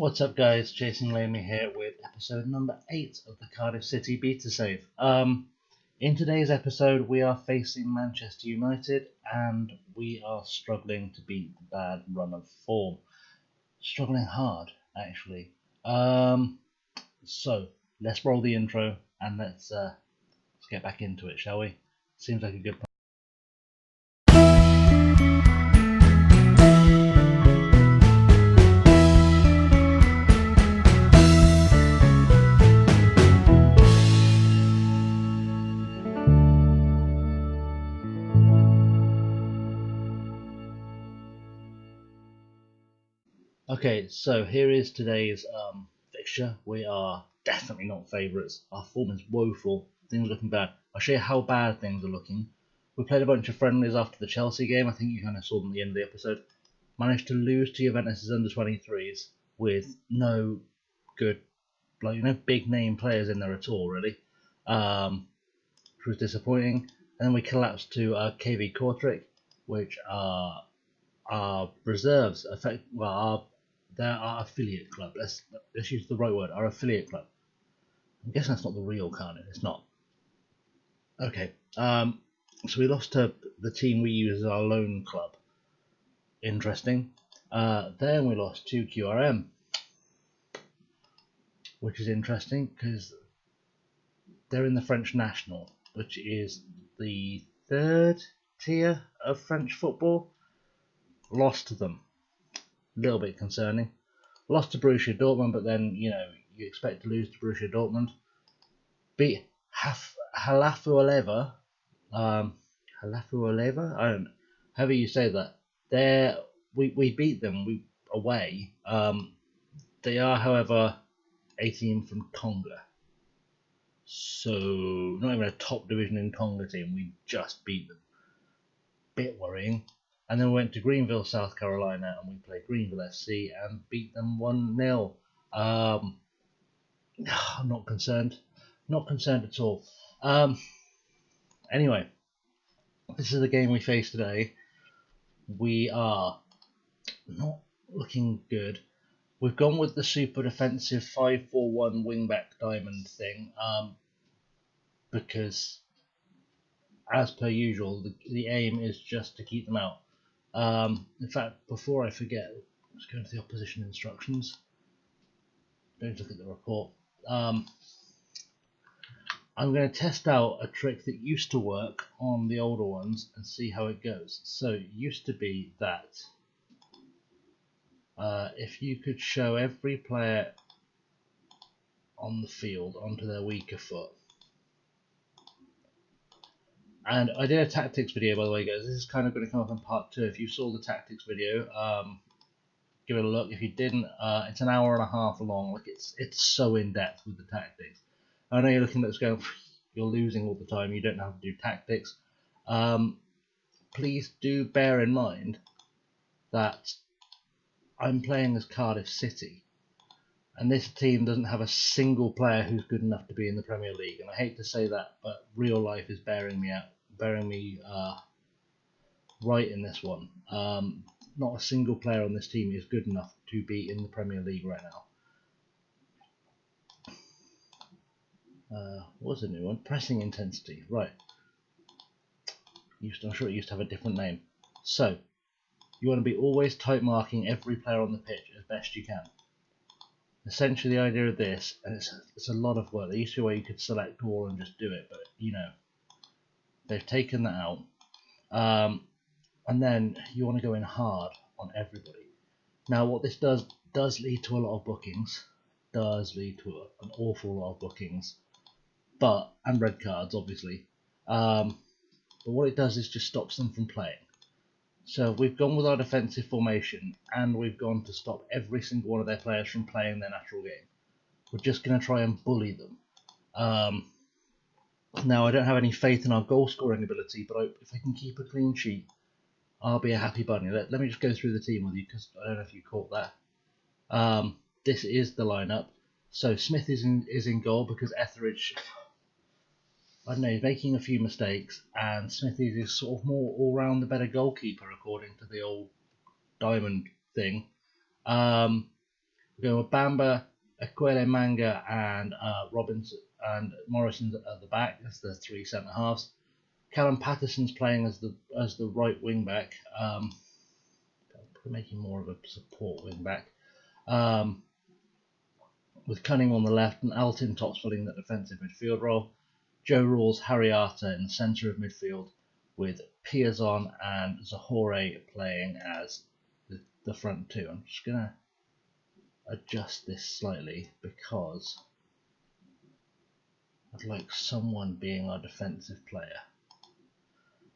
What's up guys, ChasingLamely here with episode number 8 of the Cardiff City beta save. In today's episode we are facing Manchester United and we are struggling to beat the bad run of form. Struggling hard actually. So let's roll the intro and let's get back into it, shall we? Seems like a good plan. Okay, so here is today's fixture. We are definitely not favourites. Our form is woeful. Things are looking bad. I'll show you how bad things are looking. We played a bunch of friendlies after the Chelsea game. I think you kind of saw them at the end of the episode. Managed to lose to Juventus' under-23s with no good, big name players in there at all, really. Which was disappointing. And then we collapsed to KV Kortrijk, which are our reserves. They're our affiliate club. Let's use the right word. Our affiliate club. I'm guessing that's not the real Cardiff. It's not. Okay. So we lost to the team we use as our loan club. Interesting. Then we lost to QRM, which is interesting because they're in the French National, which is the third tier of French football. Lost to them. A little bit concerning. Lost to Borussia Dortmund, but then, you expect to lose to Borussia Dortmund. Beat Halafu Aleva, I don't know, however you say that. We beat them away. They are, however, a team from Tonga. So, not even a top division in Tonga team. We just beat them. Bit worrying. And then we went to Greenville, South Carolina, and we played Greenville FC and beat them 1-0. I'm not concerned. Not concerned at all. Anyway, this is the game we face today. We are not looking good. We've gone with the super defensive 5-4-1 wingback diamond thing because, as per usual, the aim is just to keep them out. In fact, before I forget, let's go into the opposition instructions. Don't look at the report. I'm going to test out a trick that used to work on the older ones and see how it goes. So it used to be that if you could show every player on the field onto their weaker foot. And I did a tactics video, by the way, guys. This is kind of going to come up in part 2. If you saw the tactics video, give it a look. If you didn't, it's an hour and a half long. Like it's so in depth with the tactics. I know you're looking at this going, you're losing all the time. You don't know how to do tactics. Please do bear in mind that I'm playing as Cardiff City, and this team doesn't have a single player who's good enough to be in the Premier League. And I hate to say that, but real life is bearing me right in this one. Not a single player on this team is good enough to be in the Premier League right now. What's the new one? Pressing intensity. Right. I'm sure it used to have a different name. So, you want to be always tight marking every player on the pitch as best you can. Essentially, the idea of this, and it's a lot of work. There used to be a way you could select all and just do it, but they've taken that out. And then you want to go in hard on everybody. Now, what this does lead to a lot of bookings. Does lead to an awful lot of bookings, and red cards, obviously. But what it does is just stops them from playing. So we've gone with our defensive formation, and we've gone to stop every single one of their players from playing their natural game. We're just going to try and bully them. Now, I don't have any faith in our goal-scoring ability, but if I can keep a clean sheet, I'll be a happy bunny. Let me just go through the team with you, because I don't know if you caught that. This is the lineup. So Smith is in goal because Etheridge, I don't know, he's making a few mistakes, and Smithies is sort of more all-round the better goalkeeper according to the old Diamond thing. We're going with Bamba, Aquile Manga, and Robinson and Morrison at the back. That's the three centre halves. Callum Patterson's playing as the right wing back. We're making more of a support wing back. With Cunning on the left and Altin Tops filling the defensive midfield role. Joe Rawls, Harry Arter in the centre of midfield, with Piazon and Zahore playing as the front two. I'm just going to adjust this slightly because I'd like someone being our defensive player.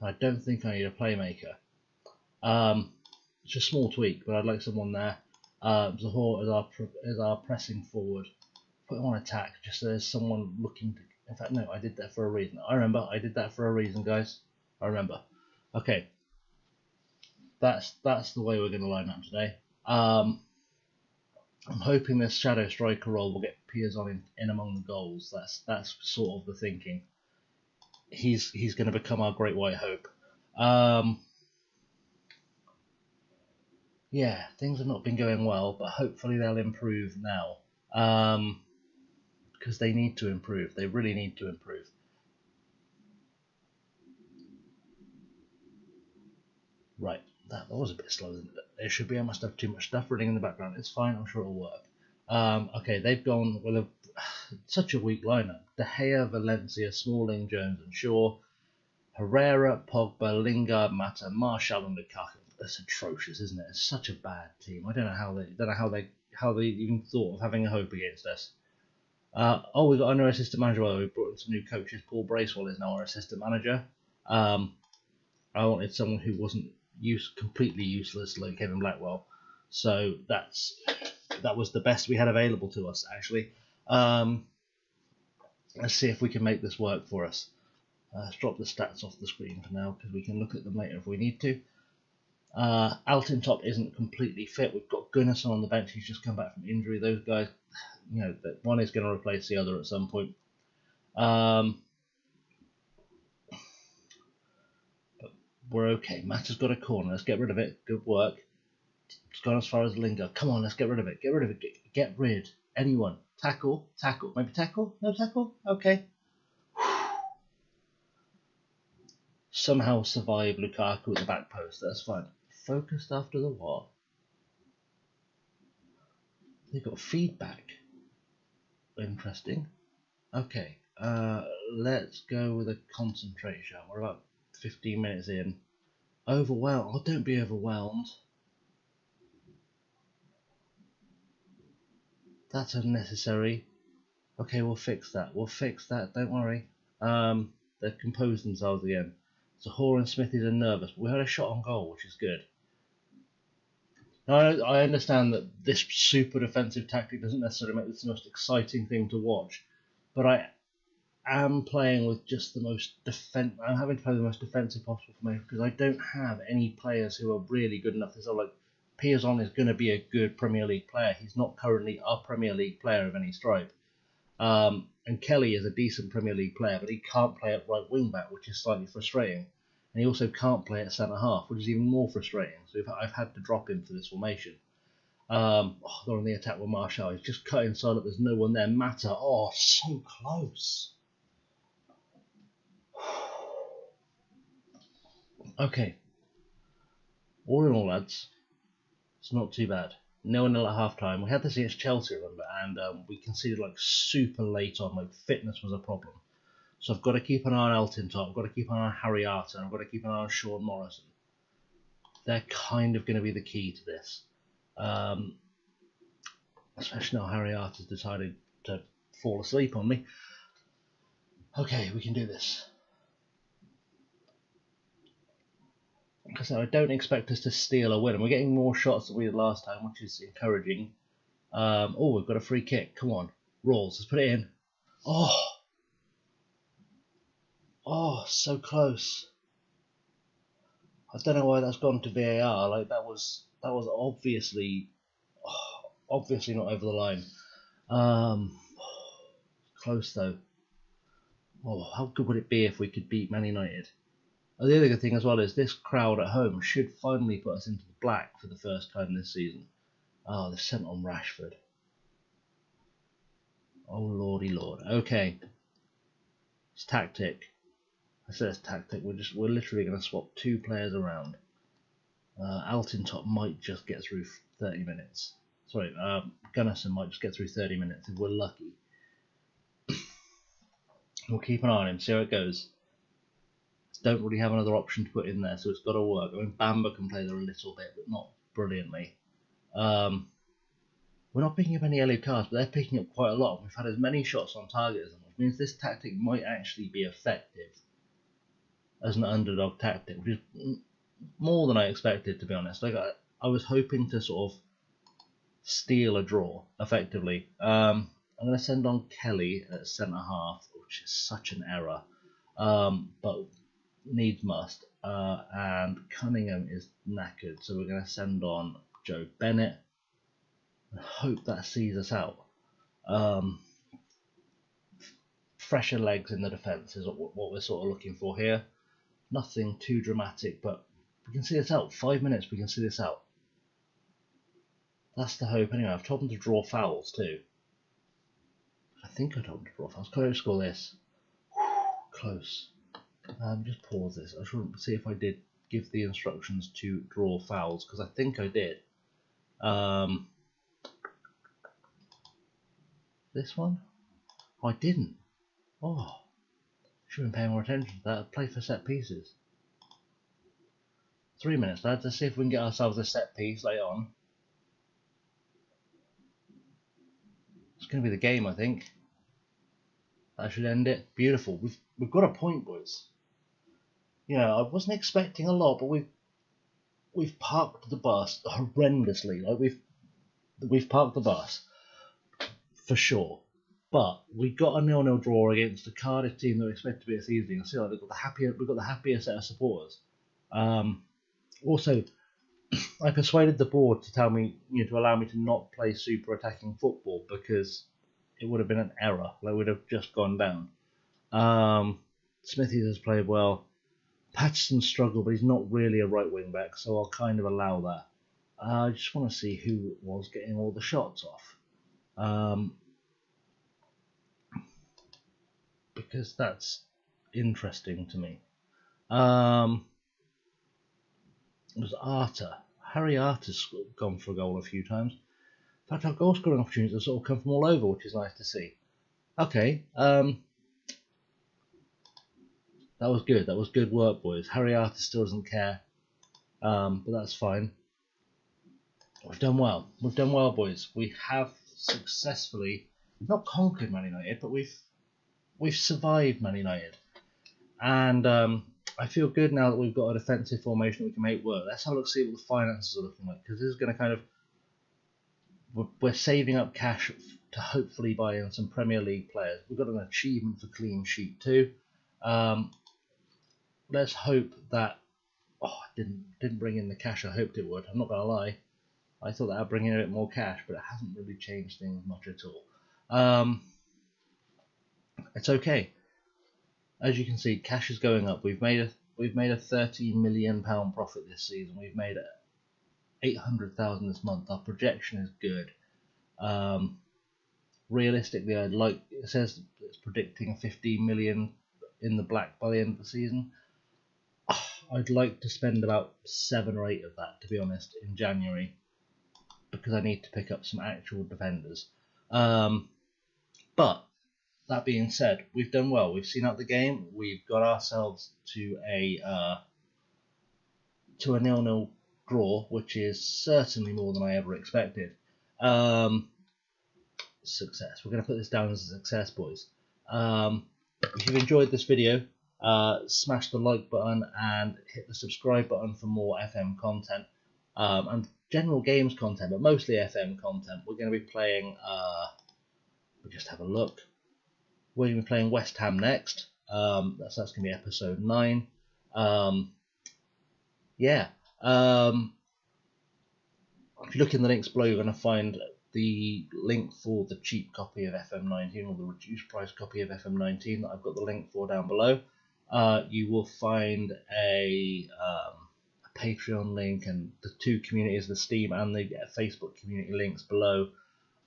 I don't think I need a playmaker. It's a small tweak, but I'd like someone there. Zahore is our pressing forward. Put him on attack, just so there's someone looking to... In fact, no, I did that for a reason. I remember, I did that for a reason, guys. I remember. Okay. That's the way we're going to line up today. I'm hoping this shadow striker role will get Piazon in among the goals. That's sort of the thinking. He's going to become our great white hope. Yeah, things have not been going well, but hopefully they'll improve now. Because they need to improve. They really need to improve. Right, that was a bit slow. It should be. I must have too much stuff running in the background. It's fine. I'm sure it'll work. Okay, they've gone with such a weak lineup. De Gea, Valencia, Smalling, Jones, and Shaw. Herrera, Pogba, Lingard, Mata, Martial, and Lukaku. That's atrocious, isn't it? It's such a bad team. I don't know how they even thought of having a hope against us. We got a new assistant manager. Well, we brought in some new coaches. Paul Bracewell is now our assistant manager. I wanted someone who wasn't completely useless like Kevin Blackwell. So that was the best we had available to us, actually. Let's see if we can make this work for us. Let's drop the stats off the screen for now because we can look at them later if we need to. Altin Top isn't completely fit. We've got Gunnarsson on the bench. He's just come back from injury. Those guys, one is going to replace the other at some point. But we're okay. Matt has got a corner. Let's get rid of it. Good work. It's gone as far as Lingard. Come on, let's get rid of it. Get rid of it. Get rid. Anyone. Tackle. Maybe tackle? No tackle? Okay. Somehow survive Lukaku at the back post. That's fine. Focused after the what? They got feedback. Interesting. Okay. Let's go with a concentrate shot. We're about 15 minutes in. Overwhelmed. Oh, don't be overwhelmed. That's unnecessary. Okay, we'll fix that. Don't worry. They've composed themselves again. So Zahore and Smithies are nervous, but we had a shot on goal, which is good. Now, I understand that this super defensive tactic doesn't necessarily make this the most exciting thing to watch, but I am playing with just the most I'm having to play the most defensive possible formation because I don't have any players who are really good enough. There's like Piazon is going to be a good Premier League player. He's not currently our Premier League player of any stripe. And Kelly is a decent Premier League player, but he can't play at right wing back, which is slightly frustrating. And he also can't play at centre half, which is even more frustrating. So I've had to drop him for this formation. They're on the attack with Martial. He's just cut inside up. There's no one there. Mata. Oh, so close. Okay. All in all, lads, it's not too bad. 0-0 at half time. We had this against Chelsea, remember, and we conceded like super late on. Like fitness was a problem. So I've got to keep an eye on Altin Top. I've got to keep an eye on Harry Arter. I've got to keep an eye on Sean Morrison. They're kind of going to be the key to this. Especially now Harry Arter's decided to fall asleep on me. Okay, we can do this. Like I said, I don't expect us to steal a win. And we're getting more shots than we did last time, which is encouraging. We've got a free kick. Come on. Rawls, let's put it in. Oh, so close. I don't know why that's gone to VAR. Like that was obviously not over the line. Close though. Oh, how good would it be if we could beat Man United? The other good thing as well is this crowd at home should finally put us into the black for the first time this season. Oh, they've sent on Rashford. Oh lordy lord. Okay. It's tactic. I said it's tactic. We're literally going to swap 2 players around. Alton Top might just get through 30 minutes. Sorry, Gunnarsson might just get through 30 minutes if we're lucky. We'll keep an eye on him, see how it goes. Don't really have another option to put in there, so it's got to work. I mean, Bamba can play there a little bit, but not brilliantly. We're not picking up any yellow cards, but they're picking up quite a lot. We've had as many shots on target as them, which means this tactic might actually be effective as an underdog tactic, which is more than I expected, to be honest. Like I was hoping to sort of steal a draw, effectively. I'm going to send on Kelly at centre-half, which is such an error, but needs must. And Cunningham is knackered, so we're going to send on Joe Bennett and hope that sees us out. Fresher legs in the defence is what we're sort of looking for here. Nothing too dramatic, but we can see this out. 5 minutes, we can see this out. That's the hope anyway. I've told them to draw fouls too. I think I told them to draw fouls. Could I score this? Close. Just pause this. I just want to see if I did give the instructions to draw fouls, because I think I did. This one? Oh, I didn't. Oh, should have been paying more attention to that. Play for set pieces. 3 minutes, lads. Let's see if we can get ourselves a set piece later on. It's going to be the game, I think. That should end it. Beautiful. We've got a point, boys. You know, I wasn't expecting a lot, but we've parked the bus horrendously. Like we've parked the bus for sure. But we got a 0-0 draw against a Cardiff team that we expect to be as easy. And see, like we've got the happier set of supporters. Also, I persuaded the board to tell me, to allow me to not play super attacking football because it would have been an error. Like, would have just gone down. Smithies has played well. Patterson struggled, but he's not really a right wing back, so I'll kind of allow that. I just want to see who was getting all the shots off. Because that's interesting to me. It was Arter. Harry Arter's gone for a goal a few times. In fact, our goal scoring opportunities have sort of come from all over, which is nice to see. Okay, that was good. That was good work, boys. Harry Arter still doesn't care, but that's fine. We've done well. We've done well, boys. We have successfully not conquered Man United, but we've survived Man United, and I feel good now that we've got a defensive formation that we can make work. Let's have a look, see what the finances are looking like, because this is going to kind of, we're saving up cash to hopefully buy in some Premier League players. We've got an achievement for clean sheet too. Let's hope that, it didn't bring in the cash I hoped it would. I'm not going to lie. I thought that would bring in a bit more cash, but it hasn't really changed things much at all. It's okay. As you can see, cash is going up. We've made a £13 million profit this season. We've made 800,000 this month. Our projection is good. Realistically, it says it's predicting 15 million in the black by the end of the season. I'd like to spend about 7 or 8 of that, to be honest, in January, because I need to pick up some actual defenders. But that being said, we've done well. We've seen out the game. We've got ourselves to a 0-0 draw, which is certainly more than I ever expected. Success. We're going to put this down as a success, boys. If you've enjoyed this video, smash the like button and hit the subscribe button for more FM content and general games content, but mostly FM content. We're going to be playing, we'll just have a look. We're going to be playing West Ham next. That's going to be episode 9. If you look in the links below, you're going to find the link for the cheap copy of FM19 or the reduced price copy of FM19 that I've got the link for down below. You will find a Patreon link and the 2 communities, the Steam and the Facebook community links below.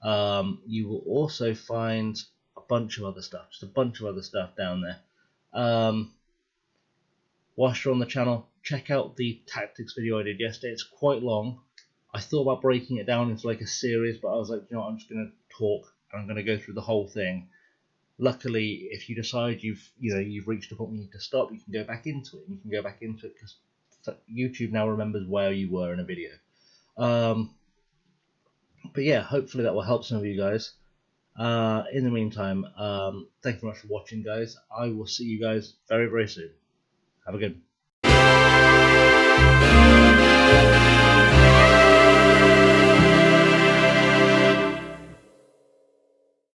You will also find a bunch of other stuff, just a bunch of other stuff down there. Whilst you're on the channel, check out the tactics video I did yesterday. It's quite long. I thought about breaking it down into like a series, but I was like, you know what, I'm just going to talk and I'm going to go through the whole thing. Luckily, if you decide you've reached a point where you need to stop, you can go back into it. You can go back into it because YouTube now remembers where you were in a video. But yeah, hopefully that will help some of you guys. In the meantime, thank you very much for watching, guys. I will see you guys very, very soon. Have a good one.